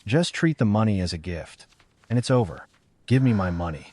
Just treat the money as a gift. And it's over. Give me my money.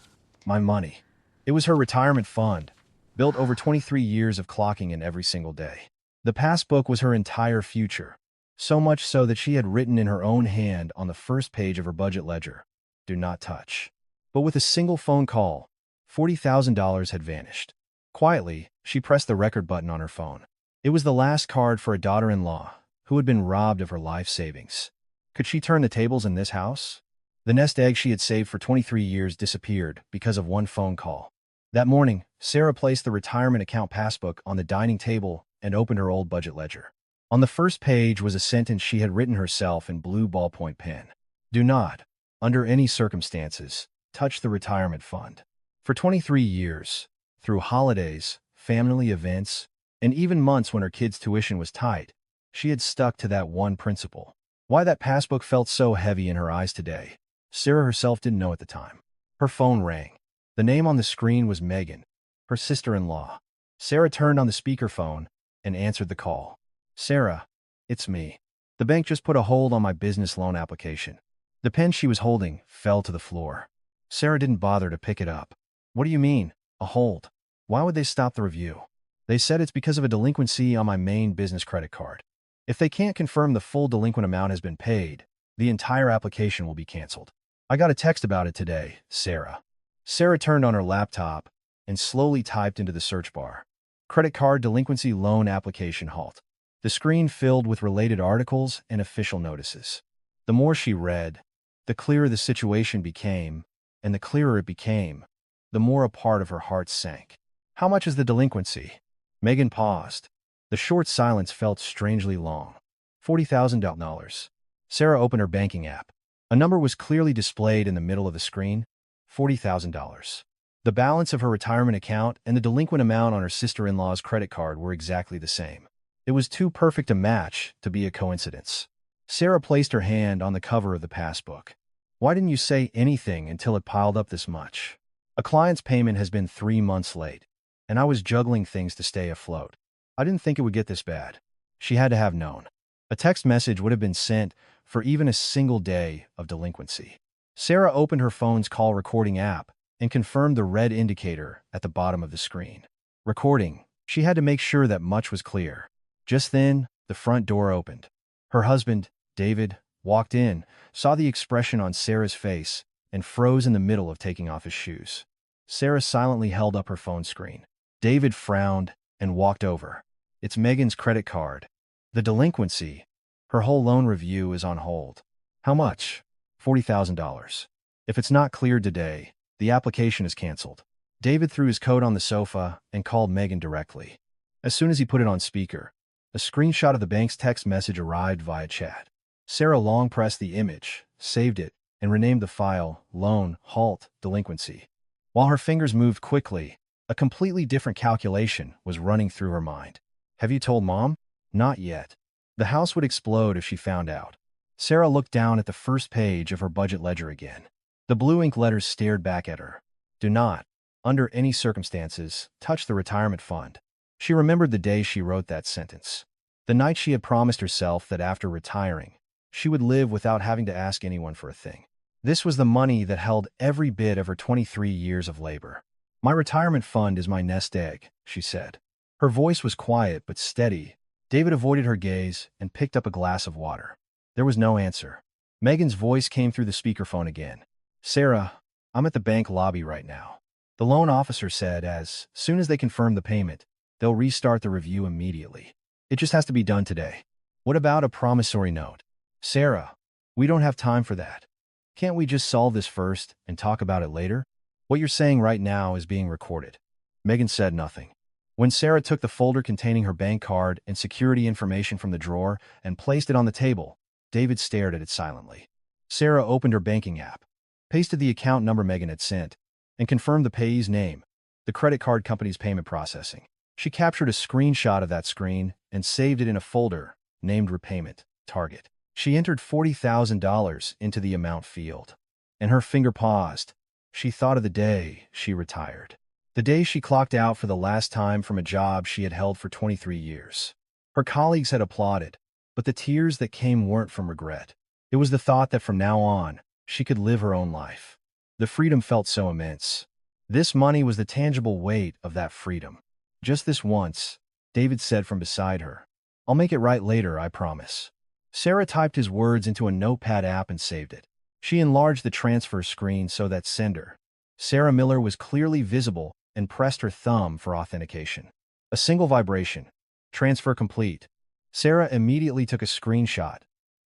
My money. It was her retirement fund, built over 23 years of clocking in every single day. The passbook was her entire future, so much so that she had written in her own hand on the first page of her budget ledger, "Do not touch." But with a single phone call, $40,000 had vanished. Quietly, she pressed the record button on her phone. It was the last card for a daughter-in-law who had been robbed of her life savings. Could she turn the tables in this house? The nest egg she had saved for 23 years disappeared because of one phone call. That morning, Sarah placed the retirement account passbook on the dining table and opened her old budget ledger. On the first page was a sentence she had written herself in blue ballpoint pen. "Do not, under any circumstances, touch the retirement fund." For 23 years, through holidays, family events, and even months when her kids' tuition was tight, she had stuck to that one principle. Why that passbook felt so heavy in her eyes today, Sarah herself didn't know at the time. Her phone rang. The name on the screen was Megan, her sister-in-law. Sarah turned on the speakerphone and answered the call. "Sarah, it's me. The bank just put a hold on my business loan application." The pen she was holding fell to the floor. Sarah didn't bother to pick it up. "What do you mean, a hold? Why would they stop the review?" "They said it's because of a delinquency on my main business credit card. If they can't confirm the full delinquent amount has been paid, the entire application will be canceled." "I got a text about it today, Sarah." Sarah turned on her laptop and slowly typed into the search bar, "Credit card delinquency loan application halt." The screen filled with related articles and official notices. The more she read, the clearer the situation became, and the clearer it became, the more a part of her heart sank. "How much is the delinquency?" Megan paused. The short silence felt strangely long. $40,000. Sarah opened her banking app. A number was clearly displayed in the middle of the screen. $40,000. The balance of her retirement account and the delinquent amount on her sister-in-law's credit card were exactly the same. It was too perfect a match to be a coincidence. Sarah placed her hand on the cover of the passbook. "Why didn't you say anything until it piled up this much?" "A client's payment has been 3 months late, and I was juggling things to stay afloat. I didn't think it would get this bad." She had to have known. A text message would have been sent for even a single day of delinquency. Sarah opened her phone's call recording app and confirmed the red indicator at the bottom of the screen. Recording. She had to make sure that much was clear. Just then, the front door opened. Her husband, David, walked in, saw the expression on Sarah's face, and froze in the middle of taking off his shoes. Sarah silently held up her phone screen. David frowned and walked over. "It's Megan's credit card. The delinquency. Her whole loan review is on hold." "How much?" $40,000. "If it's not cleared today, the application is canceled." David threw his coat on the sofa and called Megan directly. As soon as he put it on speaker, a screenshot of the bank's text message arrived via chat. Sarah long pressed the image, saved it, and renamed the file Loan Halt Delinquency. While her fingers moved quickly, a completely different calculation was running through her mind. "Have you told Mom?" "Not yet. The house would explode if she found out." Sarah looked down at the first page of her budget ledger again. The blue ink letters stared back at her. "Do not, under any circumstances, touch the retirement fund." She remembered the day she wrote that sentence. The night she had promised herself that after retiring, she would live without having to ask anyone for a thing. This was the money that held every bit of her 23 years of labor. "My retirement fund is my nest egg," she said. Her voice was quiet but steady. David avoided her gaze and picked up a glass of water. There was no answer. Megan's voice came through the speakerphone again. "Sarah, I'm at the bank lobby right now. The loan officer said as soon as they confirm the payment, they'll restart the review immediately. It just has to be done today." "What about a promissory note?" "Sarah, we don't have time for that. Can't we just solve this first and talk about it later? What you're saying right now is being recorded." Megan said nothing. When Sarah took the folder containing her bank card and security information from the drawer and placed it on the table, David stared at it silently. Sarah opened her banking app, pasted the account number Megan had sent, and confirmed the payee's name, the credit card company's payment processing. She captured a screenshot of that screen and saved it in a folder named Repayment Target. She entered $40,000 into the amount field, and her finger paused. She thought of the day she retired. The day she clocked out for the last time from a job she had held for 23 years. Her colleagues had applauded, but the tears that came weren't from regret. It was the thought that from now on, she could live her own life. The freedom felt so immense. This money was the tangible weight of that freedom. Just this once, David said from beside her. I'll make it right later, I promise. Sarah typed his words into a notepad app and saved it. She enlarged the transfer screen so that sender, Sarah Miller, was clearly visible and pressed her thumb for authentication. A single vibration. Transfer complete. Sarah immediately took a screenshot,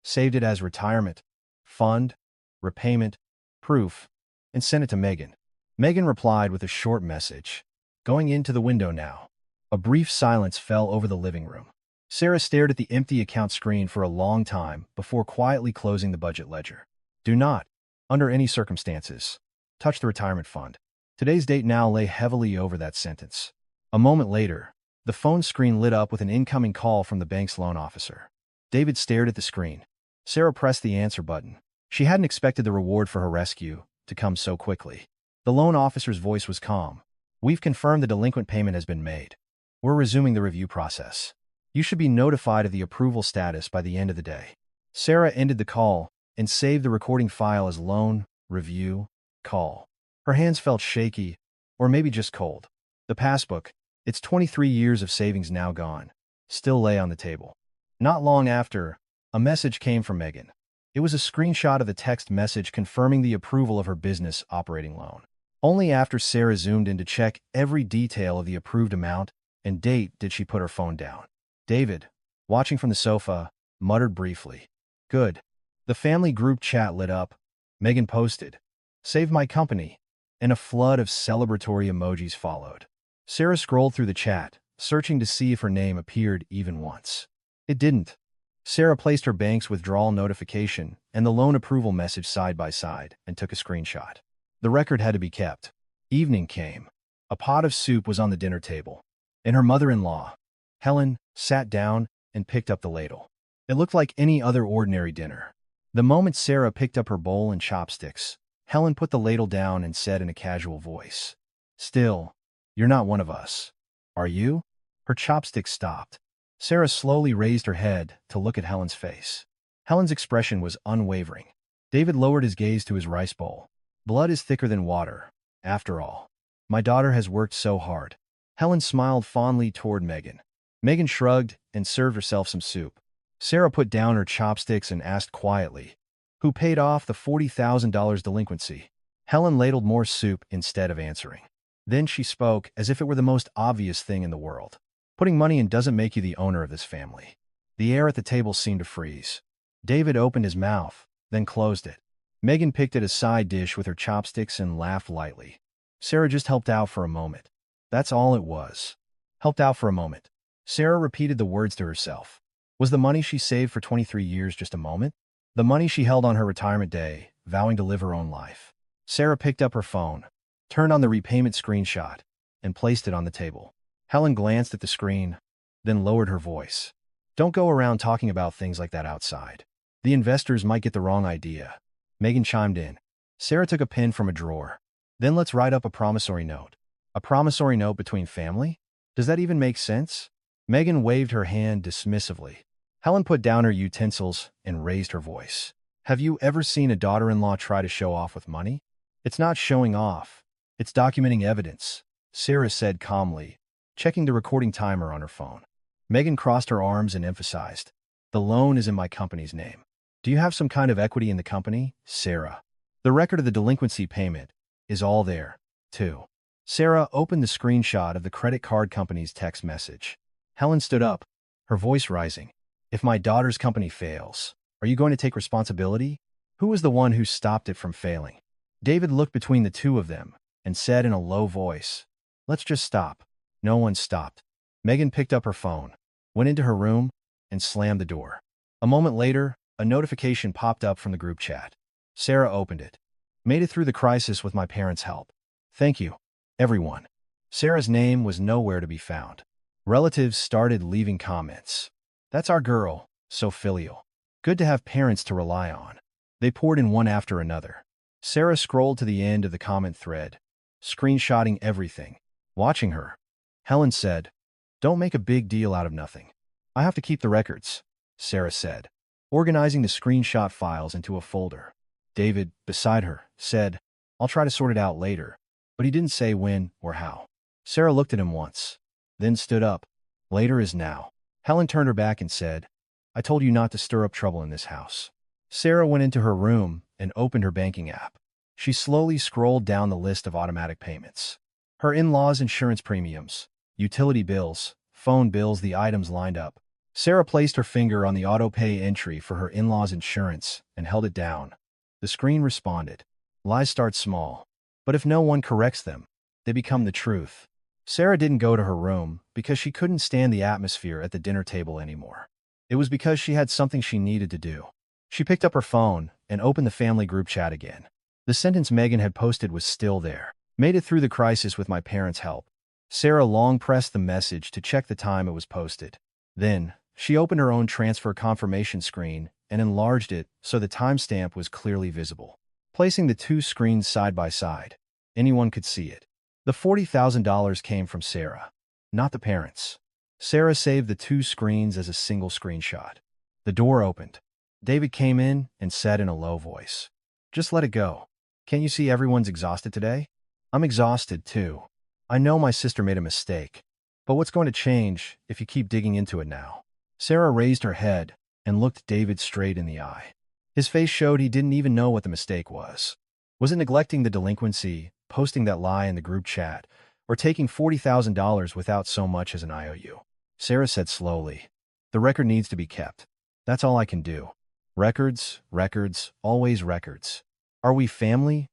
saved it as retirement, fund, repayment, proof, and sent it to Megan. Megan replied with a short message. Going into the window now. A brief silence fell over the living room. Sarah stared at the empty account screen for a long time before quietly closing the budget ledger. Do not, under any circumstances, touch the retirement fund. Today's date now lay heavily over that sentence. A moment later, the phone screen lit up with an incoming call from the bank's loan officer. David stared at the screen. Sarah pressed the answer button. She hadn't expected the reward for her rescue to come so quickly. The loan officer's voice was calm. We've confirmed the delinquent payment has been made. We're resuming the review process. You should be notified of the approval status by the end of the day. Sarah ended the call and saved the recording file as loan, review, call. Her hands felt shaky, or maybe just cold. The passbook, its 23 years of savings now gone, still lay on the table. Not long after, a message came from Megan. It was a screenshot of the text message confirming the approval of her business operating loan. Only after Sarah zoomed in to check every detail of the approved amount and date did she put her phone down. David, watching from the sofa, muttered briefly. Good. The family group chat lit up. Megan posted, "Save my company," and a flood of celebratory emojis followed. Sarah scrolled through the chat, searching to see if her name appeared even once. It didn't. Sarah placed her bank's withdrawal notification and the loan approval message side by side and took a screenshot. The record had to be kept. Evening came. A pot of soup was on the dinner table, and her mother-in-law, Helen, sat down and picked up the ladle. It looked like any other ordinary dinner. The moment Sarah picked up her bowl and chopsticks, Helen put the ladle down and said in a casual voice, "Still, you're not one of us, are you?" Her chopsticks stopped. Sarah slowly raised her head to look at Helen's face. Helen's expression was unwavering. David lowered his gaze to his rice bowl. Blood is thicker than water, after all. My daughter has worked so hard. Helen smiled fondly toward Megan. Megan shrugged and served herself some soup. Sarah put down her chopsticks and asked quietly, "Who paid off the $40,000 delinquency?" Helen ladled more soup instead of answering. Then she spoke as if it were the most obvious thing in the world. Putting money in doesn't make you the owner of this family. The air at the table seemed to freeze. David opened his mouth, then closed it. Megan picked at a side dish with her chopsticks and laughed lightly. Sarah just helped out for a moment. That's all it was. Helped out for a moment. Sarah repeated the words to herself. Was the money she saved for 23 years just a moment? The money she held on her retirement day, vowing to live her own life. Sarah picked up her phone, turned on the repayment screenshot, and placed it on the table. Helen glanced at the screen, then lowered her voice. Don't go around talking about things like that outside. The investors might get the wrong idea. Megan chimed in. Sarah took a pen from a drawer. Then let's write up a promissory note. A promissory note between family? Does that even make sense? Megan waved her hand dismissively. Helen put down her utensils and raised her voice. Have you ever seen a daughter-in-law try to show off with money? It's not showing off. It's documenting evidence, Sarah said calmly, checking the recording timer on her phone. Megan crossed her arms and emphasized, "The loan is in my company's name." Do you have some kind of equity in the company, Sarah? The record of the delinquency payment is all there, too. Sarah opened the screenshot of the credit card company's text message. Helen stood up, her voice rising. If my daughter's company fails, are you going to take responsibility? Who was the one who stopped it from failing? David looked between the two of them and said in a low voice, "Let's just stop." No one stopped. Megan picked up her phone, went into her room, and slammed the door. A moment later, a notification popped up from the group chat. Sarah opened it. Made it through the crisis with my parents' help. Thank you, everyone. Sarah's name was nowhere to be found. Relatives started leaving comments. That's our girl, so filial. Good to have parents to rely on. They poured in one after another. Sarah scrolled to the end of the comment thread, screenshotting everything. Watching her, Helen said, "Don't make a big deal out of nothing." "I have to keep the records," Sarah said. organizing the screenshot files into a folder. David, beside her, said, "I'll try to sort it out later," but he didn't say when or how. Sarah looked at him once, then stood up. "Later is now." Helen turned her back and said, "I told you not to stir up trouble in this house." Sarah went into her room and opened her banking app. She slowly scrolled down the list of automatic payments. Her in-laws' insurance premiums, utility bills, phone bills, the items lined up. Sarah placed her finger on the auto-pay entry for her in-laws' insurance and held it down. The screen responded. Lies start small, but if no one corrects them, they become the truth. Sarah didn't go to her room because she couldn't stand the atmosphere at the dinner table anymore. It was because she had something she needed to do. She picked up her phone and opened the family group chat again. The sentence Megan had posted was still there. "Made it through the crisis with my parents' help." Sarah long pressed the message to check the time it was posted. Then, she opened her own transfer confirmation screen and enlarged it so the timestamp was clearly visible. Placing the two screens side by side, anyone could see it. The $40,000 came from Sarah, not the parents. Sarah saved the two screens as a single screenshot. The door opened. David came in and said in a low voice, "Just let it go. Can't you see everyone's exhausted today?" "I'm exhausted, too. I know my sister made a mistake. But what's going to change if you keep digging into it now?" Sarah raised her head and looked David straight in the eye. His face showed he didn't even know what the mistake was. Was it neglecting the delinquency, posting that lie in the group chat, or taking $40,000 without so much as an IOU? Sarah said slowly, "The record needs to be kept. That's all I can do. Records, records, always records. Are we family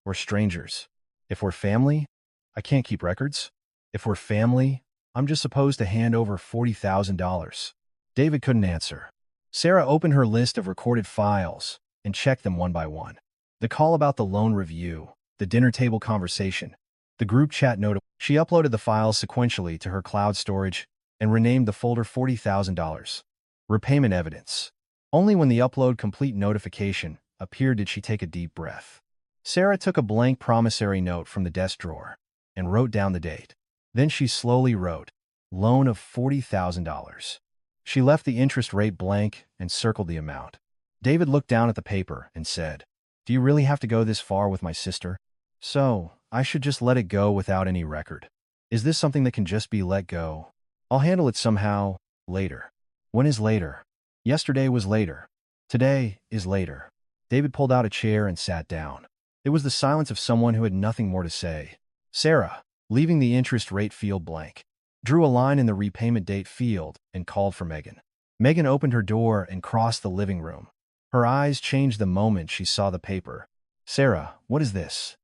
or strangers? If we're family, I can't keep records. If we're family, I'm just supposed to hand over $40,000. David couldn't answer. Sarah opened her list of recorded files and checked them one by one. The call about the loan review, the dinner table conversation, the group chat note. She uploaded the files sequentially to her cloud storage and renamed the folder $40,000. Repayment evidence. Only when the upload complete notification appeared did she take a deep breath. Sarah took a blank promissory note from the desk drawer and wrote down the date. Then she slowly wrote, "Loan of $40,000. She left the interest rate blank and circled the amount. David looked down at the paper and said, "Do you really have to go this far with my sister? So, I should just let it go without any record. Is this something that can just be let go? I'll handle it somehow, later." When is later? Yesterday was later. Today is later. David pulled out a chair and sat down. It was the silence of someone who had nothing more to say. Sarah, leaving the interest rate field blank, drew a line in the repayment date field and called for Megan. Megan opened her door and crossed the living room. Her eyes changed the moment she saw the paper. "Sarah, what is this?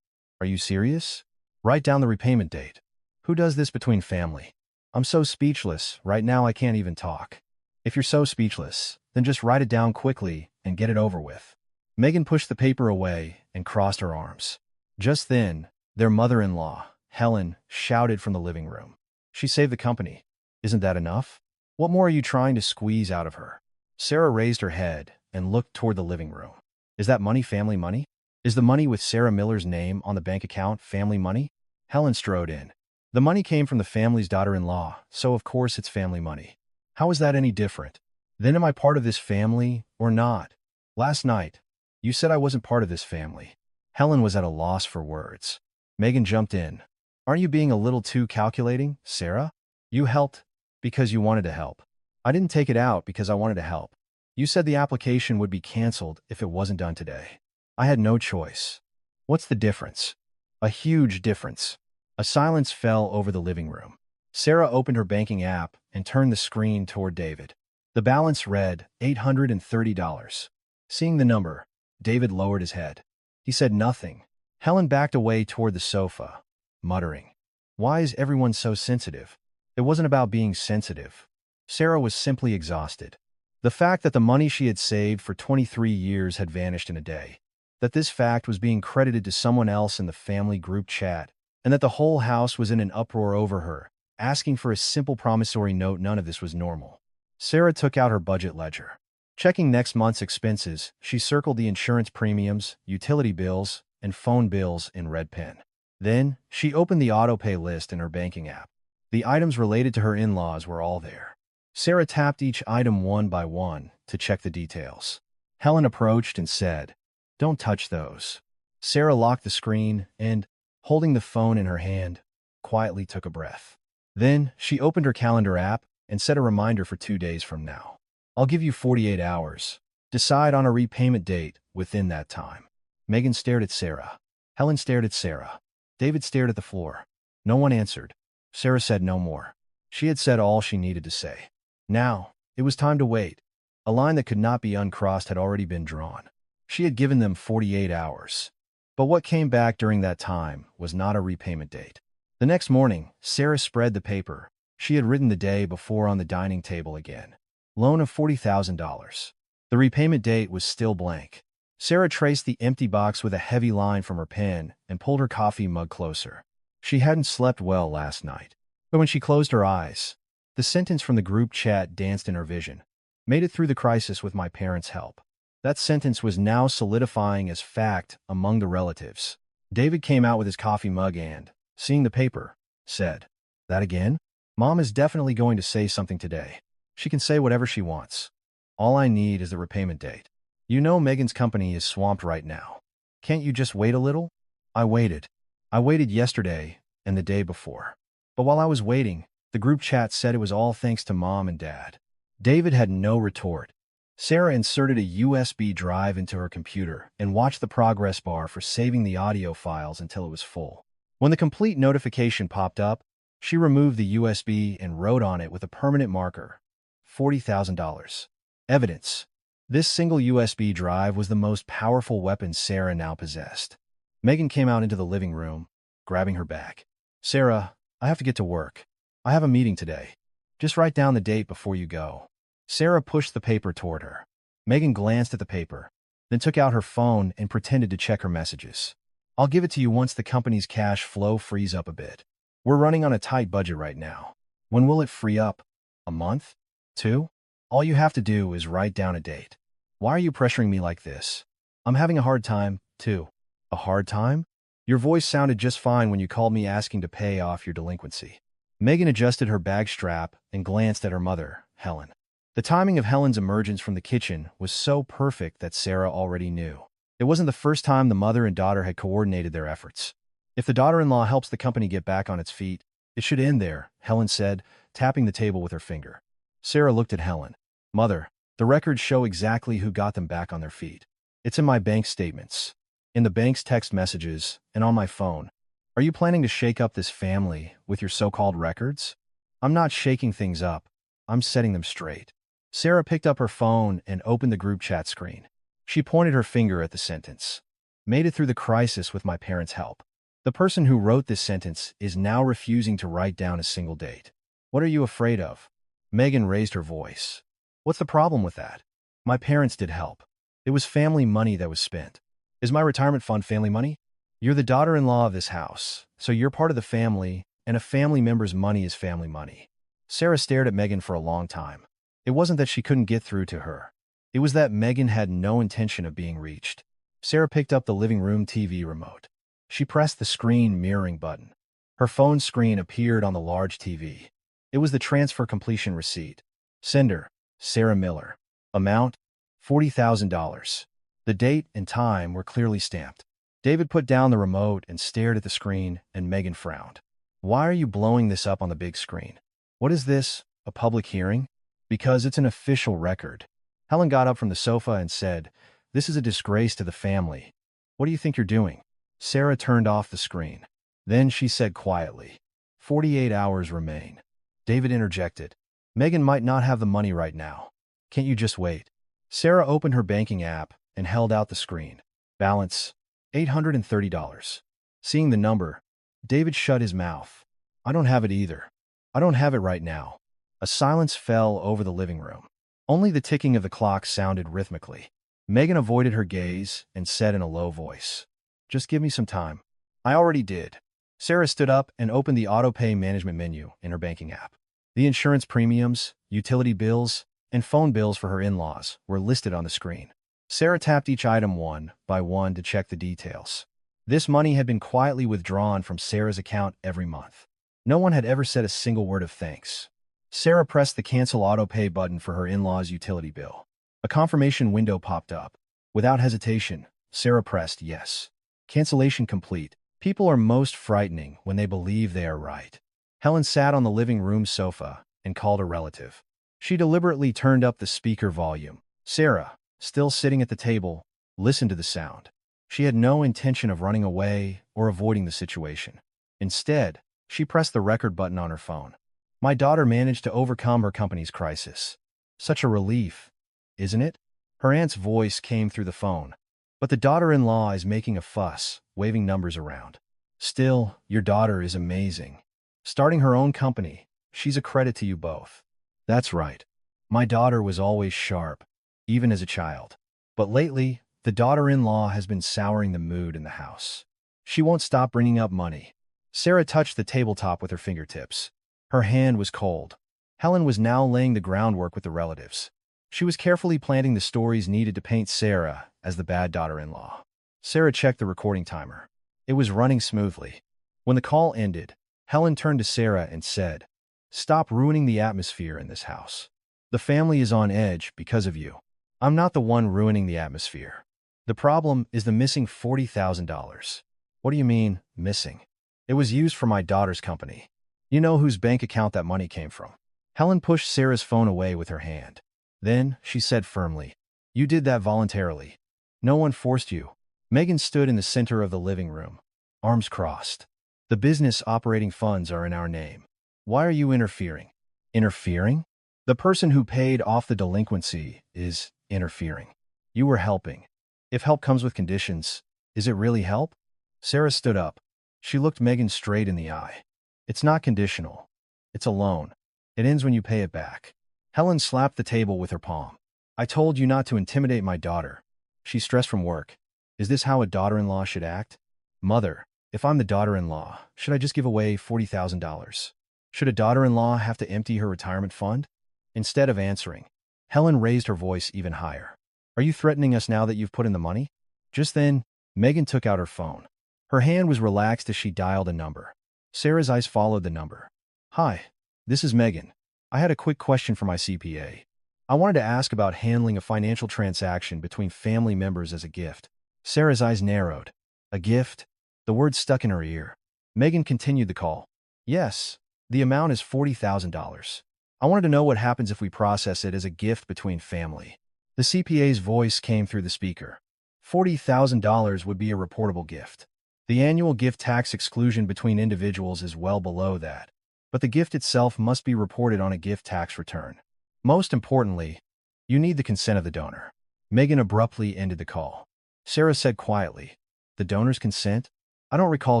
Are you serious? Write down the repayment date. Who does this between family?" "I'm so speechless, right now I can't even talk." "If you're so speechless, then just write it down quickly and get it over with." Megan pushed the paper away and crossed her arms. Just then, their mother-in-law, Helen, shouted from the living room. "She saved the company. Isn't that enough? What more are you trying to squeeze out of her?" Sarah raised her head and looked toward the living room. "Is that money family money? Is the money with Sarah Miller's name on the bank account family money?" Helen strode in. "The money came from the family's daughter-in-law, so of course it's family money. How is that any different? Then am I part of this family or not? Last night, you said I wasn't part of this family." Helen was at a loss for words. Megan jumped in. "Aren't you being a little too calculating, Sarah? You helped because you wanted to help. I didn't take it out because I wanted to help. You said the application would be canceled if it wasn't done today. I had no choice. What's the difference?" "A huge difference." A silence fell over the living room. Sarah opened her banking app and turned the screen toward David. The balance read $830. Seeing the number, David lowered his head. He said nothing. Helen backed away toward the sofa, muttering, "Why is everyone so sensitive?" It wasn't about being sensitive. Sarah was simply exhausted. The fact that the money she had saved for 23 years had vanished in a day. That this fact was being credited to someone else in the family group chat, and that the whole house was in an uproar over her, asking for a simple promissory note. None of this was normal. Sarah took out her budget ledger. Checking next month's expenses, she circled the insurance premiums, utility bills, and phone bills in red pen. Then, she opened the auto-pay list in her banking app. The items related to her in-laws were all there. Sarah tapped each item one by one to check the details. Helen approached and said, "Don't touch those." Sarah locked the screen and, holding the phone in her hand, quietly took a breath. Then she opened her calendar app and set a reminder for 2 days from now. "I'll give you 48 hours. Decide on a repayment date within that time." Megan stared at Sarah. Helen stared at Sarah. David stared at the floor. No one answered. Sarah said no more. She had said all she needed to say. Now, it was time to wait. A line that could not be uncrossed had already been drawn. She had given them 48 hours. But what came back during that time was not a repayment date. The next morning, Sarah spread the paper she had written the day before on the dining table again. Loan of $40,000. The repayment date was still blank. Sarah traced the empty box with a heavy line from her pen and pulled her coffee mug closer. She hadn't slept well last night. But when she closed her eyes, the sentence from the group chat danced in her vision. "Made it through the crisis with my parents' help." That sentence was now solidifying as fact among the relatives. David came out with his coffee mug and, seeing the paper, said, "That again? Mom is definitely going to say something today. She can say whatever she wants. All I need is the repayment date. You know Megan's company is swamped right now. Can't you just wait a little?" I waited. I waited yesterday and the day before. But while I was waiting, the group chat said it was all thanks to Mom and Dad. David had no retort. Sarah inserted a USB drive into her computer and watched the progress bar for saving the audio files until it was full. When the complete notification popped up, she removed the USB and wrote on it with a permanent marker, $40,000. Evidence. This single USB drive was the most powerful weapon Sarah now possessed. Megan came out into the living room, grabbing her bag. "Sarah, I have to get to work. I have a meeting today. Just write down the date before you go." Sarah pushed the paper toward her. Megan glanced at the paper, then took out her phone and pretended to check her messages. "I'll give it to you once the company's cash flow frees up a bit. We're running on a tight budget right now. When will it free up? A month? 2? All you have to do is write down a date." "Why are you pressuring me like this? I'm having a hard time, too." "A hard time? Your voice sounded just fine when you called me asking to pay off your delinquency." Megan adjusted her bag strap and glanced at her mother, Helen. The timing of Helen's emergence from the kitchen was so perfect that Sarah already knew. It wasn't the first time the mother and daughter had coordinated their efforts. If the daughter-in-law helps the company get back on its feet, it should end there, Helen said, tapping the table with her finger. Sarah looked at Helen. "Mother, the records show exactly who got them back on their feet. It's in my bank statements, in the bank's text messages, and on my phone. Are you planning to shake up this family with your so-called records?" "I'm not shaking things up. I'm setting them straight." Sarah picked up her phone and opened the group chat screen. She pointed her finger at the sentence. "Made it through the crisis with my parents' help." The person who wrote this sentence is now refusing to write down a single date. "What are you afraid of?" Megan raised her voice. "What's the problem with that? My parents did help. It was family money that was spent. Is my retirement fund family money? You're the daughter-in-law of this house, so you're part of the family, and a family member's money is family money." Sarah stared at Megan for a long time. It wasn't that she couldn't get through to her. It was that Megan had no intention of being reached. Sarah picked up the living room TV remote. She pressed the screen mirroring button. Her phone screen appeared on the large TV. It was the transfer completion receipt. Sender, Sarah Miller. Amount, $40,000. The date and time were clearly stamped. David put down the remote and stared at the screen, and Megan frowned. "Why are you blowing this up on the big screen? What is this, a public hearing?" "Because it's an official record." Helen got up from the sofa and said, "This is a disgrace to the family. What do you think you're doing?" Sarah turned off the screen. Then she said quietly, 48 hours remain." David interjected, "Megan might not have the money right now. Can't you just wait?" Sarah opened her banking app and held out the screen. Balance, $830. Seeing the number, David shut his mouth. "I don't have it either. I don't have it right now." A silence fell over the living room. Only the ticking of the clock sounded rhythmically. Megan avoided her gaze and said in a low voice, "Just give me some time." "I already did." Sarah stood up and opened the auto-pay management menu in her banking app. The insurance premiums, utility bills, and phone bills for her in-laws were listed on the screen. Sarah tapped each item one by one to check the details. This money had been quietly withdrawn from Sarah's account every month. No one had ever said a single word of thanks. Sarah pressed the cancel auto pay button for her in-laws' utility bill. A confirmation window popped up. Without hesitation, Sarah pressed yes. Cancellation complete. People are most frightening when they believe they are right. Helen sat on the living room sofa and called a relative. She deliberately turned up the speaker volume. Sarah, still sitting at the table, listened to the sound. She had no intention of running away or avoiding the situation. Instead, she pressed the record button on her phone. My daughter managed to overcome her company's crisis. Such a relief, isn't it? Her aunt's voice came through the phone. But the daughter-in-law is making a fuss, waving numbers around. Still, your daughter is amazing. Starting her own company, she's a credit to you both. That's right. My daughter was always sharp, even as a child. But lately, the daughter-in-law has been souring the mood in the house. She won't stop bringing up money. Sarah touched the tabletop with her fingertips. Her hand was cold. Helen was now laying the groundwork with the relatives. She was carefully planting the stories needed to paint Sarah as the bad daughter-in-law. Sarah checked the recording timer. It was running smoothly. When the call ended, Helen turned to Sarah and said, "Stop ruining the atmosphere in this house. The family is on edge because of you. I'm not the one ruining the atmosphere. The problem is the missing $40,000. What do you mean, missing? It was used for my daughter's company. You know whose bank account that money came from." Helen pushed Sarah's phone away with her hand. Then, she said firmly, "You did that voluntarily. No one forced you." Megan stood in the center of the living room, arms crossed. "The business operating funds are in our name. Why are you interfering?" Interfering? The person who paid off the delinquency is interfering. You were helping. If help comes with conditions, is it really help? Sarah stood up. She looked Megan straight in the eye. It's not conditional. It's a loan. It ends when you pay it back. Helen slapped the table with her palm. "I told you not to intimidate my daughter. She's stressed from work. Is this how a daughter-in-law should act? Mother, if I'm the daughter-in-law, should I just give away $40,000? Should a daughter-in-law have to empty her retirement fund?" Instead of answering, Helen raised her voice even higher. "Are you threatening us now that you've put in the money?" Just then, Megan took out her phone. Her hand was relaxed as she dialed a number. Sarah's eyes followed the number. "Hi, this is Megan. I had a quick question for my CPA. I wanted to ask about handling a financial transaction between family members as a gift." Sarah's eyes narrowed. A gift? The word stuck in her ear. Megan continued the call. "Yes, the amount is $40,000. I wanted to know what happens if we process it as a gift between family." The CPA's voice came through the speaker. $40,000 would be a reportable gift. The annual gift tax exclusion between individuals is well below that, but the gift itself must be reported on a gift tax return. Most importantly, you need the consent of the donor. Megan abruptly ended the call. Sarah said quietly, "The donor's consent? I don't recall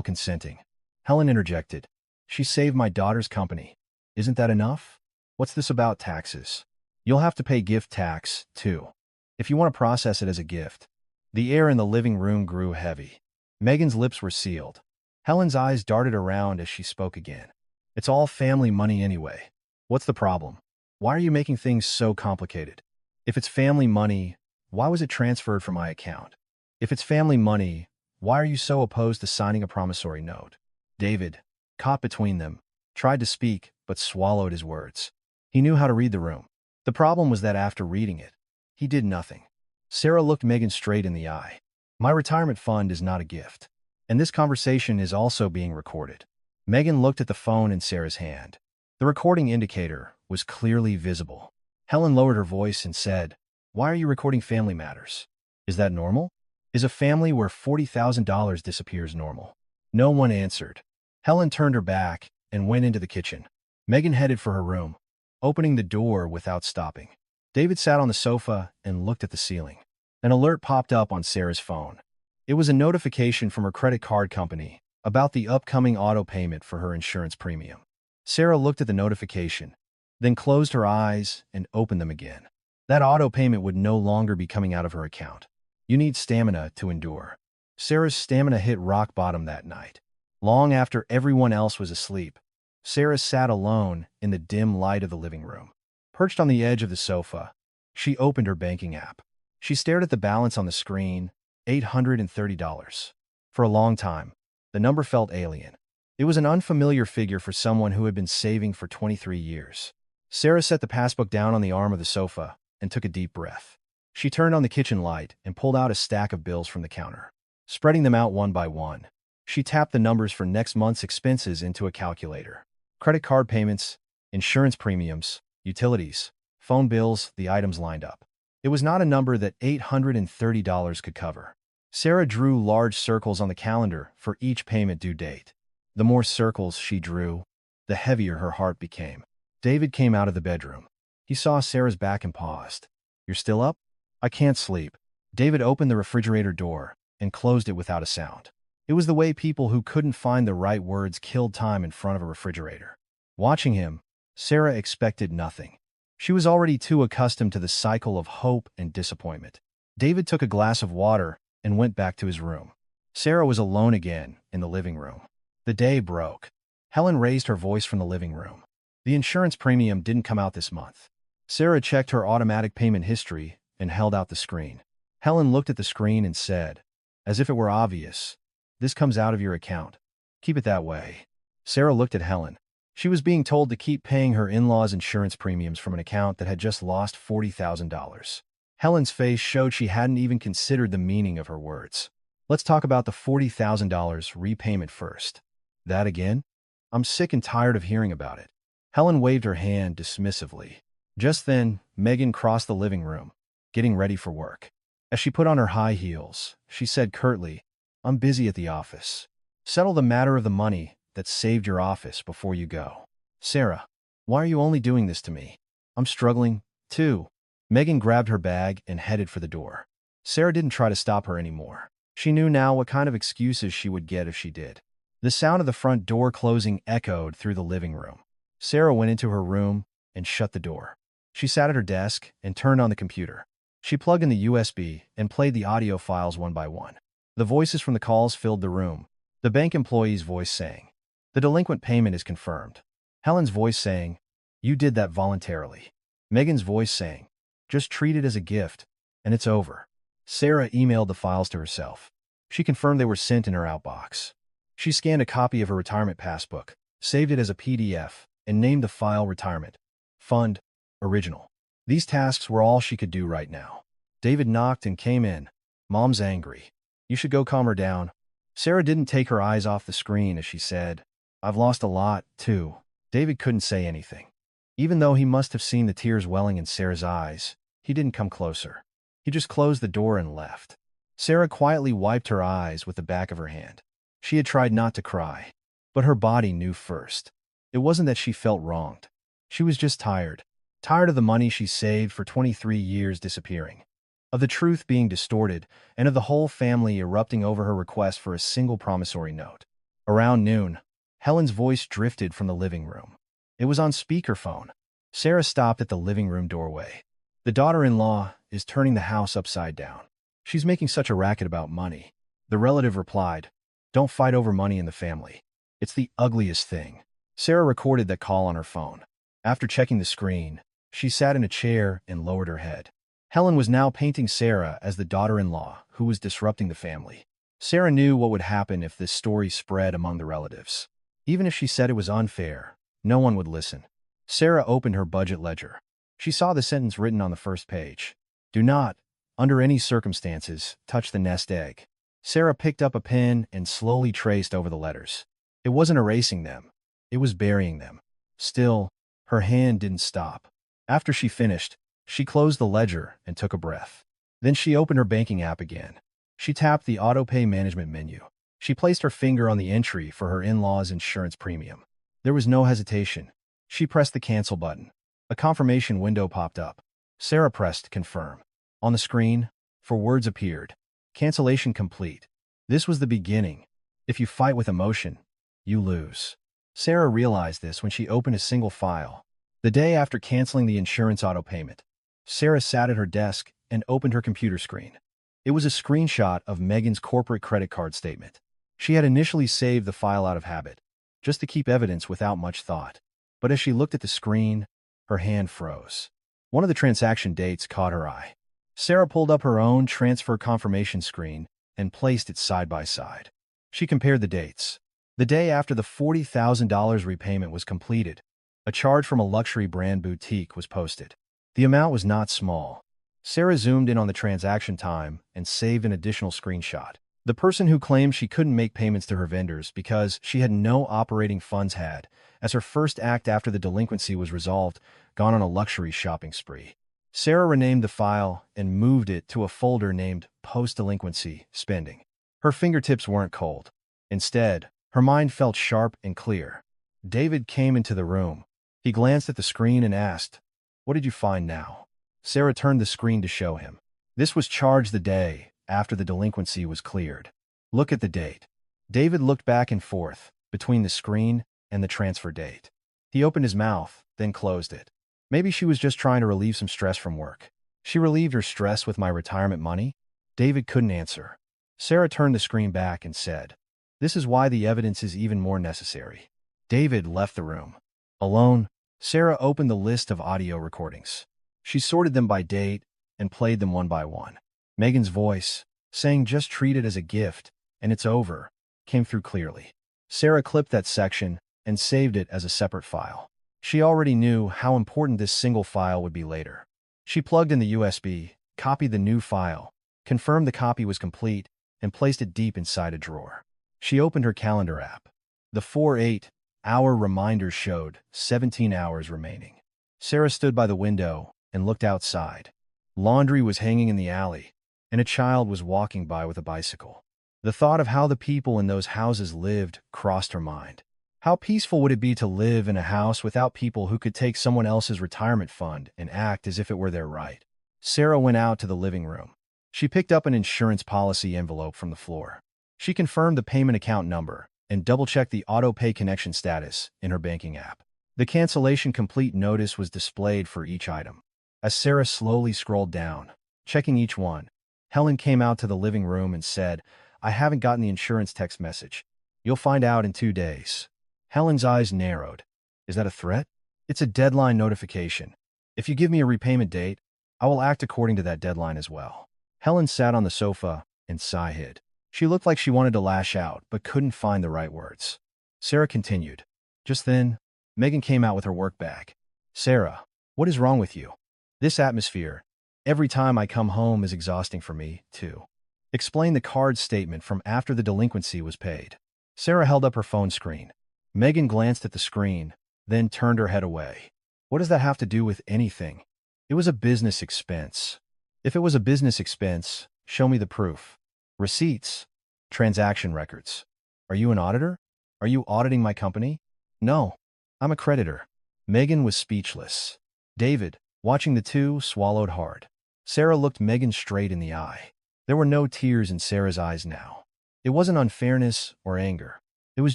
consenting." Helen interjected, "She saved my daughter's company. Isn't that enough? What's this about taxes? You'll have to pay gift tax, too, if you want to process it as a gift." The air in the living room grew heavy. Megan's lips were sealed. Helen's eyes darted around as she spoke again. "It's all family money anyway. What's the problem? Why are you making things so complicated? If it's family money, why was it transferred from my account? If it's family money, why are you so opposed to signing a promissory note?" David, caught between them, tried to speak but swallowed his words. He knew how to read the room. The problem was that after reading it, he did nothing. Sarah looked Megan straight in the eye. "My retirement fund is not a gift. And this conversation is also being recorded." Megan looked at the phone in Sarah's hand. The recording indicator was clearly visible. Helen lowered her voice and said, "Why are you recording family matters? Is that normal? Is a family where $40,000 disappears normal?" No one answered. Helen turned her back and went into the kitchen. Megan headed for her room, opening the door without stopping. David sat on the sofa and looked at the ceiling. An alert popped up on Sarah's phone. It was a notification from her credit card company about the upcoming auto payment for her insurance premium. Sarah looked at the notification, then closed her eyes and opened them again. That auto payment would no longer be coming out of her account. You need stamina to endure. Sarah's stamina hit rock bottom that night. Long after everyone else was asleep, Sarah sat alone in the dim light of the living room. Perched on the edge of the sofa, she opened her banking app. She stared at the balance on the screen, $830. For a long time, the number felt alien. It was an unfamiliar figure for someone who had been saving for 23 years. Sarah set the passbook down on the arm of the sofa and took a deep breath. She turned on the kitchen light and pulled out a stack of bills from the counter. Spreading them out one by one, she tapped the numbers for next month's expenses into a calculator. Credit card payments, insurance premiums, utilities, phone bills, the items lined up. It was not a number that $830 could cover. Sarah drew large circles on the calendar for each payment due date. The more circles she drew, the heavier her heart became. David came out of the bedroom. He saw Sarah's back and paused. "You're still up?" "I can't sleep." David opened the refrigerator door and closed it without a sound. It was the way people who couldn't find the right words killed time in front of a refrigerator. Watching him, Sarah expected nothing. She was already too accustomed to the cycle of hope and disappointment. David took a glass of water and went back to his room. Sarah was alone again in the living room. The day broke. Helen raised her voice from the living room. The insurance premium didn't come out this month. Sarah checked her automatic payment history and held out the screen. Helen looked at the screen and said, as if it were obvious, "This comes out of your account. Keep it that way." Sarah looked at Helen. She was being told to keep paying her in-laws' insurance premiums from an account that had just lost $40,000. Helen's face showed she hadn't even considered the meaning of her words. "Let's talk about the $40,000 repayment first." "That again? I'm sick and tired of hearing about it." Helen waved her hand dismissively. Just then, Megan crossed the living room, getting ready for work. As she put on her high heels, she said curtly, "I'm busy at the office. Settle the matter of the money that saved your office before you go." "Sarah, why are you only doing this to me? I'm struggling, too." Megan grabbed her bag and headed for the door. Sarah didn't try to stop her anymore. She knew now what kind of excuses she would get if she did. The sound of the front door closing echoed through the living room. Sarah went into her room and shut the door. She sat at her desk and turned on the computer. She plugged in the USB and played the audio files one by one. The voices from the calls filled the room. The bank employee's voice saying, "The delinquent payment is confirmed." Helen's voice saying, "You did that voluntarily." Megan's voice saying, "Just treat it as a gift, and it's over." Sarah emailed the files to herself. She confirmed they were sent in her outbox. She scanned a copy of her retirement passbook, saved it as a PDF, and named the file Retirement Fund Original. These tasks were all she could do right now. David knocked and came in. "Mom's angry. You should go calm her down." Sarah didn't take her eyes off the screen as she said, "I've lost a lot, too." David couldn't say anything. Even though he must have seen the tears welling in Sarah's eyes, he didn't come closer. He just closed the door and left. Sarah quietly wiped her eyes with the back of her hand. She had tried not to cry, but her body knew first. It wasn't that she felt wronged. She was just tired. Tired of the money she saved for 23 years disappearing, of the truth being distorted, and of the whole family erupting over her request for a single promissory note. Around noon, Helen's voice drifted from the living room. It was on speakerphone. Sarah stopped at the living room doorway. "The daughter-in-law is turning the house upside down. She's making such a racket about money." The relative replied, "Don't fight over money in the family. It's the ugliest thing." Sarah recorded that call on her phone. After checking the screen, she sat in a chair and lowered her head. Helen was now painting Sarah as the daughter-in-law who was disrupting the family. Sarah knew what would happen if this story spread among the relatives. Even if she said it was unfair, no one would listen. Sarah opened her budget ledger. She saw the sentence written on the first page. "Do not, under any circumstances, touch the nest egg." Sarah picked up a pen and slowly traced over the letters. It wasn't erasing them. It was burying them. Still, her hand didn't stop. After she finished, she closed the ledger and took a breath. Then she opened her banking app again. She tapped the auto-pay management menu. She placed her finger on the entry for her in-laws' insurance premium. There was no hesitation. She pressed the cancel button. A confirmation window popped up. Sarah pressed confirm. On the screen, 4 words appeared. Cancellation complete. This was the beginning. If you fight with emotion, you lose. Sarah realized this when she opened a single file. The day after canceling the insurance auto payment, Sarah sat at her desk and opened her computer screen. It was a screenshot of Megan's corporate credit card statement. She had initially saved the file out of habit, just to keep evidence without much thought. But as she looked at the screen, her hand froze. One of the transaction dates caught her eye. Sarah pulled up her own transfer confirmation screen and placed it side by side. She compared the dates. The day after the $40,000 repayment was completed, A charge from a luxury brand boutique was posted. The amount was not small. Sarah zoomed in on the transaction time and saved an additional screenshot. The person who claimed she couldn't make payments to her vendors because she had no operating funds had, as her first act after the delinquency was resolved, gone on a luxury shopping spree. Sarah renamed the file and moved it to a folder named Post-Delinquency Spending. Her fingertips weren't cold. Instead, her mind felt sharp and clear. David came into the room. He glanced at the screen and asked, "What did you find now?" Sarah turned the screen to show him. This was charged the day after the delinquency was cleared. "Look at the date." David looked back and forth between the screen and the transfer date. He opened his mouth, then closed it. Maybe she was just trying to relieve some stress from work. She relieved her stress with my retirement money? David couldn't answer. Sarah turned the screen back and said, "This is why the evidence is even more necessary." David left the room. Alone, Sarah opened the list of audio recordings. She sorted them by date and played them one by one. Megan's voice, saying just treat it as a gift, and it's over, came through clearly. Sarah clipped that section and saved it as a separate file. She already knew how important this single file would be later. She plugged in the USB, copied the new file, confirmed the copy was complete, and placed it deep inside a drawer. She opened her calendar app. The 48-hour reminders showed 17 hours remaining. Sarah stood by the window and looked outside. Laundry was hanging in the alley, and a child was walking by with a bicycle. The thought of how the people in those houses lived crossed her mind. How peaceful would it be to live in a house without people who could take someone else's retirement fund and act as if it were their right? Sarah went out to the living room. She picked up an insurance policy envelope from the floor. She confirmed the payment account number and double-checked the auto-pay connection status in her banking app. The cancellation complete notice was displayed for each item. As Sarah slowly scrolled down, checking each one, Helen came out to the living room and said, "I haven't gotten the insurance text message. You'll find out in 2 days." Helen's eyes narrowed. "Is that a threat?" "It's a deadline notification. If you give me a repayment date, I will act according to that deadline as well." Helen sat on the sofa and sighed. She looked like she wanted to lash out, but couldn't find the right words. Sarah continued. Just then, Megan came out with her work bag. "Sarah, what is wrong with you? This atmosphere, every time I come home, is exhausting for me, too." Explain the card statement from after the delinquency was paid. Sarah held up her phone screen. Megan glanced at the screen, then turned her head away. "What does that have to do with anything? It was a business expense." "If it was a business expense, show me the proof. Receipts, transaction records." "Are you an auditor? Are you auditing my company?" "No, I'm a creditor." Megan was speechless. David, watching the two, swallowed hard. Sarah looked Megan straight in the eye. There were no tears in Sarah's eyes now. It wasn't unfairness or anger. It was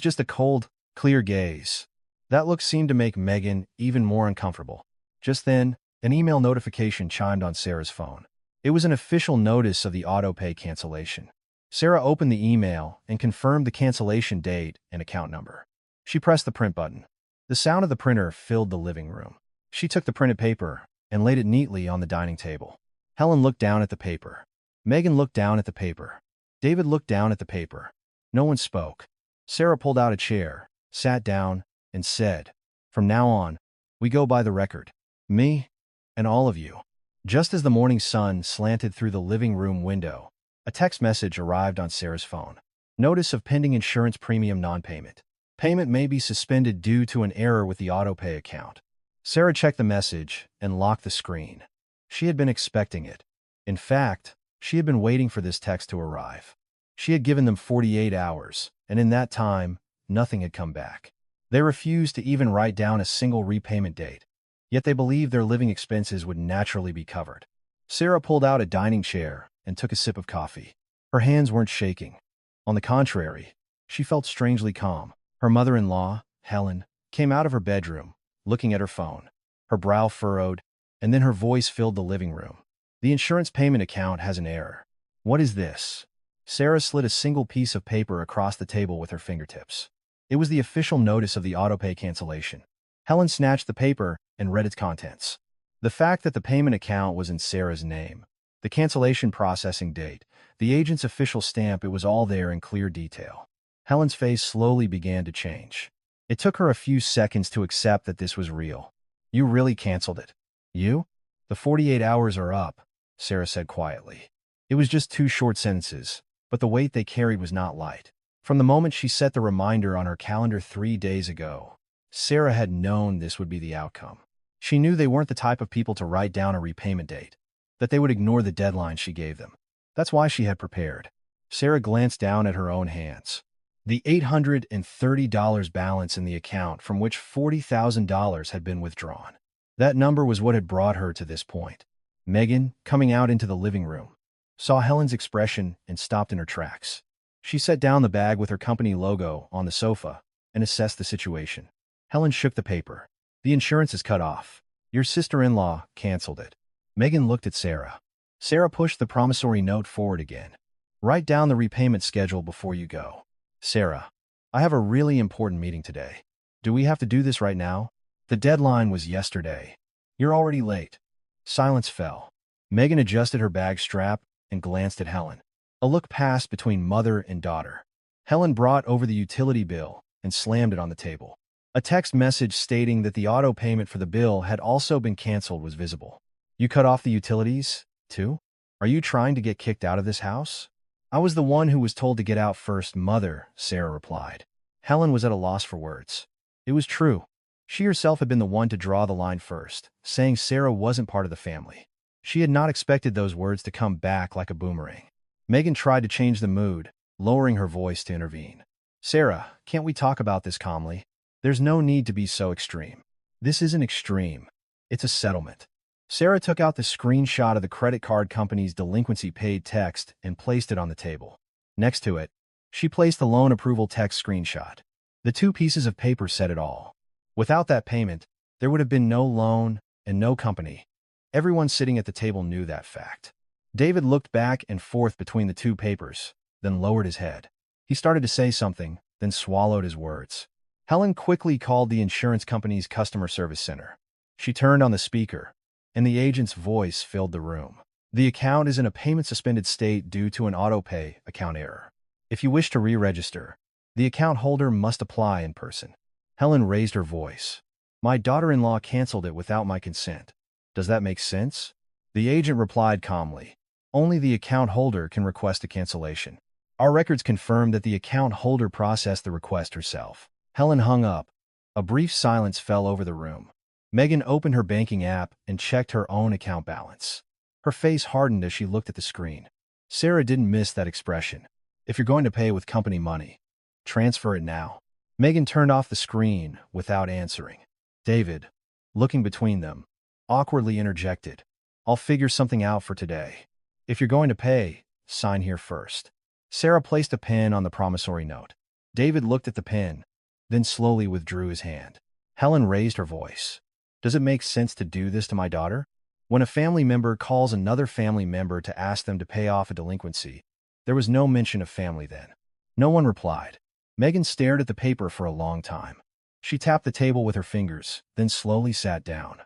just a cold, clear gaze. That look seemed to make Megan even more uncomfortable. Just then, an email notification chimed on Sarah's phone. It was an official notice of the auto-pay cancellation. Sarah opened the email and confirmed the cancellation date and account number. She pressed the print button. The sound of the printer filled the living room. She took the printed paper and laid it neatly on the dining table. Helen looked down at the paper. Megan looked down at the paper. David looked down at the paper. No one spoke. Sarah pulled out a chair, sat down, and said, "From now on, we go by the record. Me and all of you." Just as the morning sun slanted through the living room window, a text message arrived on Sarah's phone. "Notice of pending insurance premium non-payment. Payment may be suspended due to an error with the auto-pay account." Sarah checked the message and locked the screen. She had been expecting it. In fact, she had been waiting for this text to arrive. She had given them 48 hours, and in that time, nothing had come back. They refused to even write down a single repayment date, yet they believed their living expenses would naturally be covered. Sarah pulled out a dining chair and took a sip of coffee. Her hands weren't shaking. On the contrary, she felt strangely calm. Her mother-in-law, Helen, came out of her bedroom, looking at her phone. Her brow furrowed, and then her voice filled the living room. "The insurance payment account has an error." "What is this?" Sarah slid a single piece of paper across the table with her fingertips. It was the official notice of the auto-pay cancellation. Helen snatched the paper and read its contents. The fact that the payment account was in Sarah's name, the cancellation processing date, the agent's official stamp, it was all there in clear detail. Helen's face slowly began to change. It took her a few seconds to accept that this was real. You really canceled it. You? The 48 hours are up, Sarah said quietly. It was just two short sentences, but the weight they carried was not light. From the moment she set the reminder on her calendar 3 days ago, Sarah had known this would be the outcome. She knew they weren't the type of people to write down a repayment date, that they would ignore the deadline she gave them. That's why she had prepared. Sarah glanced down at her own hands. The $830 balance in the account from which $40,000 had been withdrawn. That number was what had brought her to this point. Megan, coming out into the living room, saw Helen's expression and stopped in her tracks. She set down the bag with her company logo on the sofa and assessed the situation. Helen shook the paper. The insurance is cut off. Your sister-in-law canceled it. Megan looked at Sarah. Sarah pushed the promissory note forward again. Write down the repayment schedule before you go. Sarah, I have a really important meeting today. Do we have to do this right now? The deadline was yesterday. You're already late. Silence fell. Megan adjusted her bag strap and glanced at Helen. A look passed between mother and daughter. Helen brought over the utility bill and slammed it on the table. A text message stating that the auto payment for the bill had also been canceled was visible. You cut off the utilities, too? Are you trying to get kicked out of this house? I was the one who was told to get out first, Mother, Sarah replied. Helen was at a loss for words. It was true. She herself had been the one to draw the line first, saying Sarah wasn't part of the family. She had not expected those words to come back like a boomerang. Megan tried to change the mood, lowering her voice to intervene. Sarah, can't we talk about this calmly? There's no need to be so extreme. This isn't extreme. It's a settlement. Sarah took out the screenshot of the credit card company's delinquency paid text and placed it on the table. Next to it, she placed the loan approval text screenshot. The two pieces of paper said it all. Without that payment, there would have been no loan and no company. Everyone sitting at the table knew that fact. David looked back and forth between the two papers, then lowered his head. He started to say something, then swallowed his words. Helen quickly called the insurance company's customer service center. She turned on the speaker, and the agent's voice filled the room. The account is in a payment-suspended state due to an auto-pay account error. If you wish to re-register, the account holder must apply in person. Helen raised her voice. My daughter-in-law canceled it without my consent. Does that make sense? The agent replied calmly. Only the account holder can request a cancellation. Our records confirm that the account holder processed the request herself. Helen hung up. A brief silence fell over the room. Megan opened her banking app and checked her own account balance. Her face hardened as she looked at the screen. Sarah didn't miss that expression. If you're going to pay with company money, transfer it now. Megan turned off the screen without answering. David, looking between them, awkwardly interjected. I'll figure something out for today. If you're going to pay, sign here first. Sarah placed a pen on the promissory note. David looked at the pen, then slowly withdrew his hand. Helen raised her voice. Does it make sense to do this to my daughter? When a family member calls another family member to ask them to pay off a delinquency, there was no mention of family then. No one replied. Megan stared at the paper for a long time. She tapped the table with her fingers, then slowly sat down.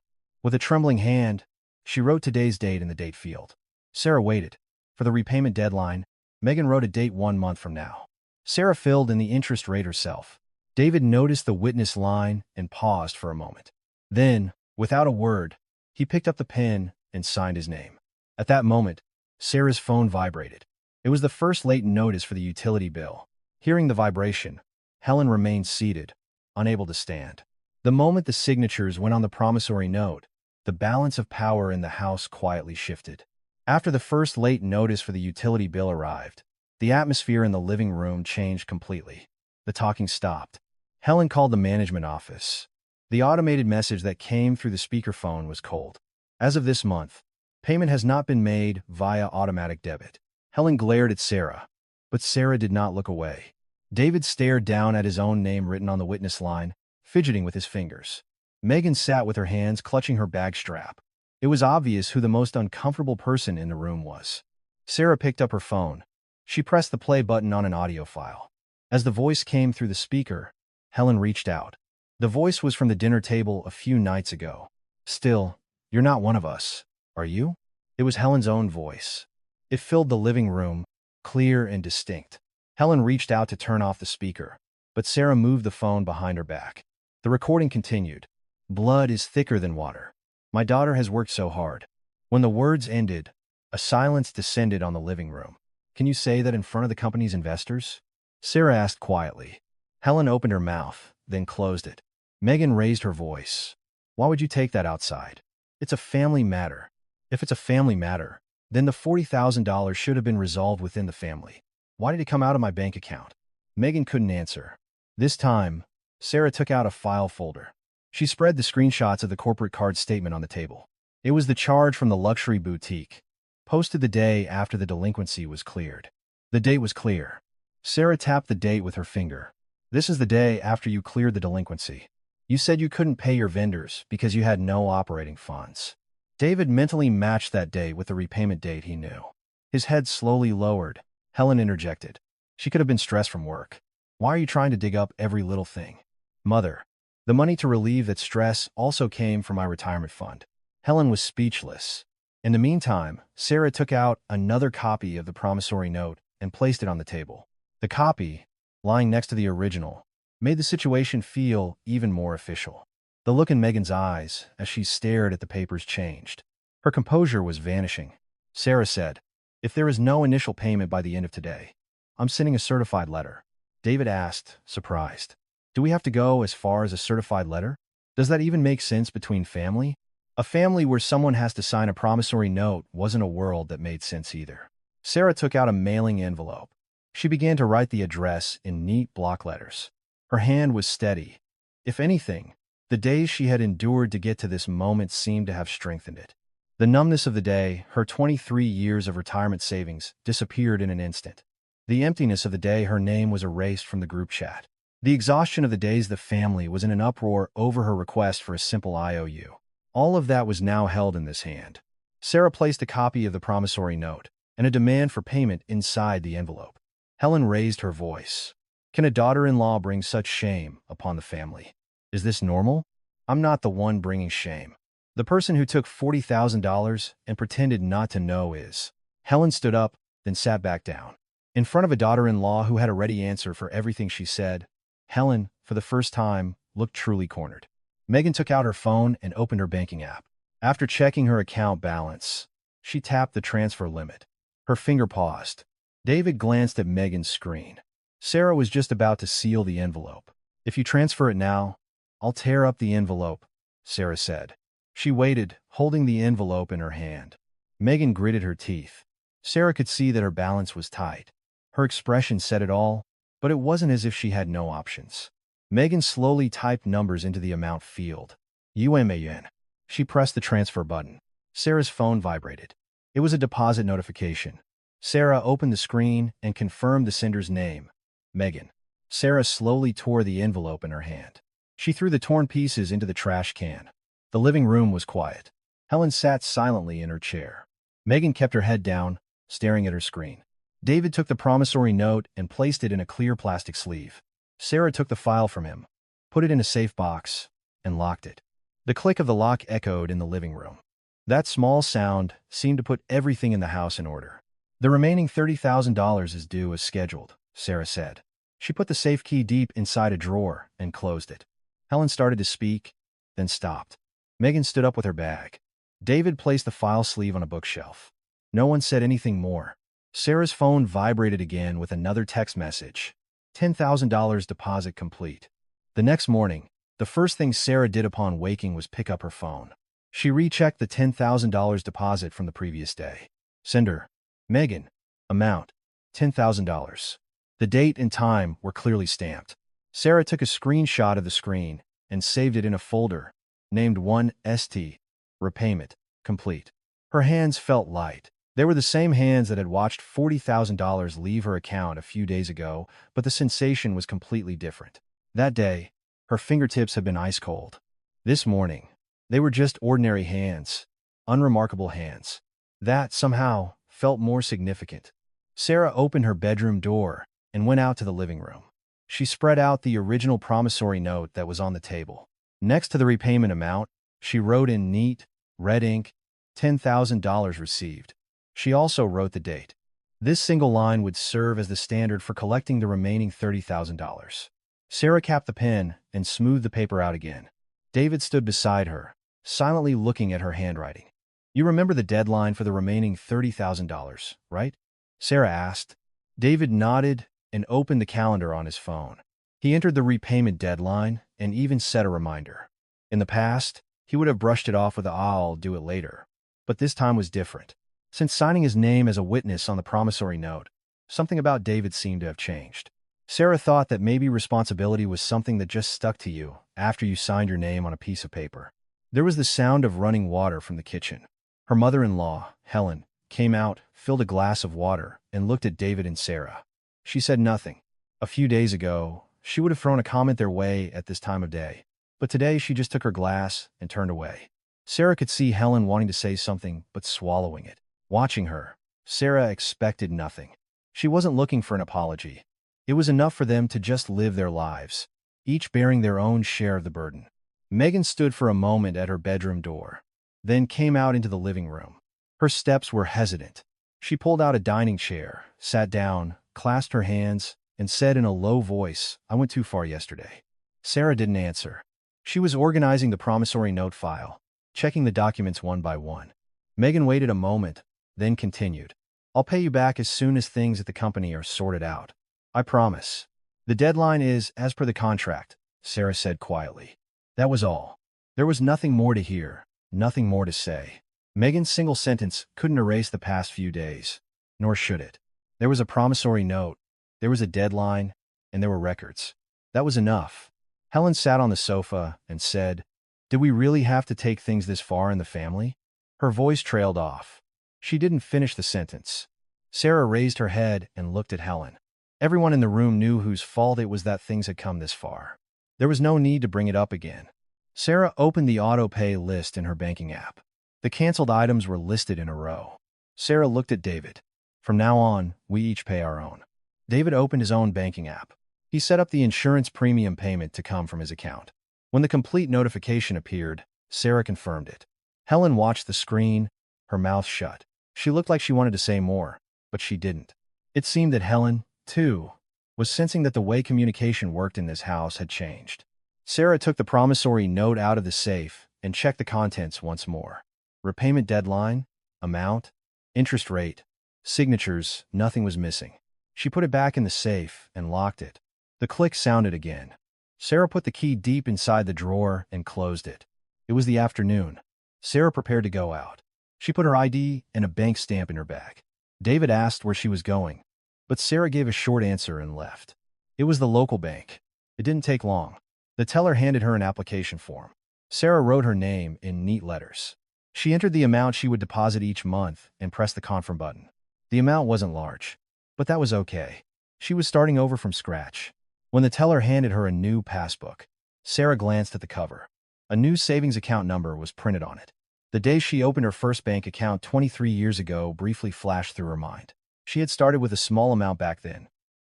With a trembling hand, she wrote today's date in the date field. Sarah waited. For the repayment deadline, Megan wrote a date 1 month from now. Sarah filled in the interest rate herself. David noticed the witness line and paused for a moment. Then, without a word, he picked up the pen and signed his name. At that moment, Sarah's phone vibrated. It was the first latent notice for the utility bill. Hearing the vibration, Helen remained seated, unable to stand. The moment the signatures went on the promissory note, the balance of power in the house quietly shifted. After the first late notice for the utility bill arrived, the atmosphere in the living room changed completely. The talking stopped. Helen called the management office. The automated message that came through the speakerphone was cold. As of this month, payment has not been made via automatic debit. Helen glared at Sarah, but Sarah did not look away. David stared down at his own name written on the witness line, fidgeting with his fingers. Megan sat with her hands clutching her bag strap. It was obvious who the most uncomfortable person in the room was. Sarah picked up her phone. She pressed the play button on an audio file. As the voice came through the speaker, Helen reached out. The voice was from the dinner table a few nights ago. Still, you're not one of us, are you? It was Helen's own voice. It filled the living room, clear and distinct. Helen reached out to turn off the speaker, but Sarah moved the phone behind her back. The recording continued. Blood is thicker than water. My daughter has worked so hard. When the words ended, a silence descended on the living room. Can you say that in front of the company's investors? Sarah asked quietly. Helen opened her mouth, then closed it. Megan raised her voice. Why would you take that outside? It's a family matter. If it's a family matter, then the $40,000 should have been resolved within the family. Why did it come out of my bank account? Megan couldn't answer. This time, Sarah took out a file folder. She spread the screenshots of the corporate card statement on the table. It was the charge from the luxury boutique, posted the day after the delinquency was cleared. The date was clear. Sarah tapped the date with her finger. This is the day after you cleared the delinquency. You said you couldn't pay your vendors because you had no operating funds. David mentally matched that date with the repayment date he knew. His head slowly lowered. Helen interjected. She could have been stressed from work. Why are you trying to dig up every little thing? Mother, the money to relieve that stress also came from my retirement fund. Helen was speechless. In the meantime, Sarah took out another copy of the promissory note and placed it on the table. The copy, lying next to the original, made the situation feel even more official. The look in Megan's eyes as she stared at the papers changed. Her composure was vanishing. Sarah said, if there is no initial payment by the end of today, I'm sending a certified letter. David asked, surprised. Do we have to go as far as a certified letter? Does that even make sense between family? A family where someone has to sign a promissory note wasn't a world that made sense either. Sarah took out a mailing envelope. She began to write the address in neat block letters. Her hand was steady. If anything, the days she had endured to get to this moment seemed to have strengthened it. The numbness of the day, her 23 years of retirement savings, disappeared in an instant. The emptiness of the day, her name was erased from the group chat. The exhaustion of the days, the family was in an uproar over her request for a simple IOU. All of that was now held in this hand. Sarah placed a copy of the promissory note and a demand for payment inside the envelope. Helen raised her voice. Can a daughter-in-law bring such shame upon the family? Is this normal? I'm not the one bringing shame. The person who took $40,000 and pretended not to know is. Helen stood up, then sat back down. In front of a daughter-in-law who had a ready answer for everything she said, Helen, for the first time, looked truly cornered. Megan took out her phone and opened her banking app. After checking her account balance, she tapped the transfer limit. Her finger paused. David glanced at Megan's screen. Sarah was just about to seal the envelope. If you transfer it now, I'll tear up the envelope, Sarah said. She waited, holding the envelope in her hand. Megan gritted her teeth. Sarah could see that her balance was tight. Her expression said it all, but it wasn't as if she had no options. Megan slowly typed numbers into the amount field. UMAN. She pressed the transfer button. Sarah's phone vibrated. It was a deposit notification. Sarah opened the screen and confirmed the sender's name, Megan. Sarah slowly tore the envelope in her hand. She threw the torn pieces into the trash can. The living room was quiet. Helen sat silently in her chair. Megan kept her head down, staring at her screen. David took the promissory note and placed it in a clear plastic sleeve. Sarah took the file from him, put it in a safe box, and locked it. The click of the lock echoed in the living room. That small sound seemed to put everything in the house in order. The remaining $30,000 is due as scheduled, Sarah said. She put the safe key deep inside a drawer and closed it. Helen started to speak, then stopped. Megan stood up with her bag. David placed the file sleeve on a bookshelf. No one said anything more. Sarah's phone vibrated again with another text message. $10,000 deposit complete. The next morning, the first thing Sarah did upon waking was pick up her phone. She rechecked the $10,000 deposit from the previous day. Sender, Megan. Amount, $10,000. The date and time were clearly stamped. Sarah took a screenshot of the screen and saved it in a folder, named 1ST, Repayment, Complete. Her hands felt light. They were the same hands that had watched $40,000 leave her account a few days ago, but the sensation was completely different. That day, her fingertips had been ice cold. This morning, they were just ordinary hands, unremarkable hands. That, somehow, felt more significant. Sarah opened her bedroom door and went out to the living room. She spread out the original promissory note that was on the table. Next to the repayment amount, she wrote in neat, red ink, $10,000 received. She also wrote the date. This single line would serve as the standard for collecting the remaining $30,000. Sarah capped the pen and smoothed the paper out again. David stood beside her, silently looking at her handwriting. You remember the deadline for the remaining $30,000, right? Sarah asked. David nodded and opened the calendar on his phone. He entered the repayment deadline and even set a reminder. In the past, he would have brushed it off with I'll do it later. But this time was different. Since signing his name as a witness on the promissory note, something about David seemed to have changed. Sarah thought that maybe responsibility was something that just stuck to you after you signed your name on a piece of paper. There was the sound of running water from the kitchen. Her mother-in-law, Helen, came out, filled a glass of water, and looked at David and Sarah. She said nothing. A few days ago, she would have thrown a comment their way at this time of day. But today she just took her glass and turned away. Sarah could see Helen wanting to say something, but swallowing it. Watching her, Sarah expected nothing. She wasn't looking for an apology. It was enough for them to just live their lives, each bearing their own share of the burden. Megan stood for a moment at her bedroom door, then came out into the living room. Her steps were hesitant. She pulled out a dining chair, sat down, clasped her hands, and said in a low voice, I went too far yesterday. Sarah didn't answer. She was organizing the promissory note file, checking the documents one by one. Megan waited a moment, then continued. I'll pay you back as soon as things at the company are sorted out. I promise. The deadline is as per the contract, Sarah said quietly. That was all. There was nothing more to hear, nothing more to say. Megan's single sentence couldn't erase the past few days, nor should it. There was a promissory note, there was a deadline, and there were records. That was enough. Helen sat on the sofa and said, Did we really have to take things this far in the family? Her voice trailed off. She didn't finish the sentence. Sarah raised her head and looked at Helen. Everyone in the room knew whose fault it was that things had come this far. There was no need to bring it up again. Sarah opened the auto-pay list in her banking app. The canceled items were listed in a row. Sarah looked at David. From now on, we each pay our own. David opened his own banking app. He set up the insurance premium payment to come from his account. When the complete notification appeared, Sarah confirmed it. Helen watched the screen, her mouth shut. She looked like she wanted to say more, but she didn't. It seemed that Helen, too, was sensing that the way communication worked in this house had changed. Sarah took the promissory note out of the safe and checked the contents once more. Repayment deadline, amount, interest rate, signatures, nothing was missing. She put it back in the safe and locked it. The click sounded again. Sarah put the key deep inside the drawer and closed it. It was the afternoon. Sarah prepared to go out. She put her ID and a bank stamp in her bag. David asked where she was going, but Sarah gave a short answer and left. It was the local bank. It didn't take long. The teller handed her an application form. Sarah wrote her name in neat letters. She entered the amount she would deposit each month and pressed the confirm button. The amount wasn't large, but that was okay. She was starting over from scratch. When the teller handed her a new passbook, Sarah glanced at the cover. A new savings account number was printed on it. The day she opened her first bank account 23 years ago briefly flashed through her mind. She had started with a small amount back then.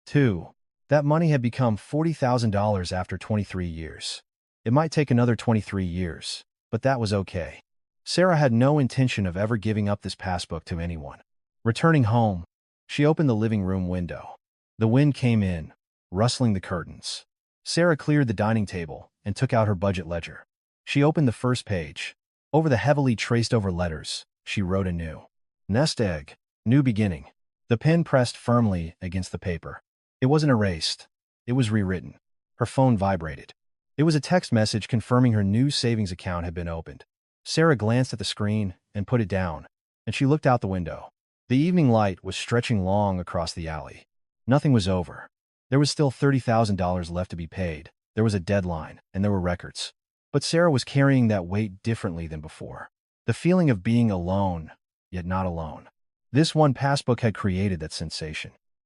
2. That money had become $40,000 after 23 years. It might take another 23 years, but that was okay. Sarah had no intention of ever giving up this passbook to anyone. Returning home, she opened the living room window. The wind came in, rustling the curtains. Sarah cleared the dining table and took out her budget ledger. She opened the first page. Over the heavily traced-over letters, she wrote anew. Nest egg. New beginning. The pen pressed firmly against the paper. It wasn't erased. It was rewritten. Her phone vibrated. It was a text message confirming her new savings account had been opened. Sarah glanced at the screen and put it down, and she looked out the window. The evening light was stretching long across the alley. Nothing was over. There was still $30,000 left to be paid. There was a deadline, and there were records. But Sarah was carrying that weight differently than before. The feeling of being alone, yet not alone. This one passbook had created that sensation.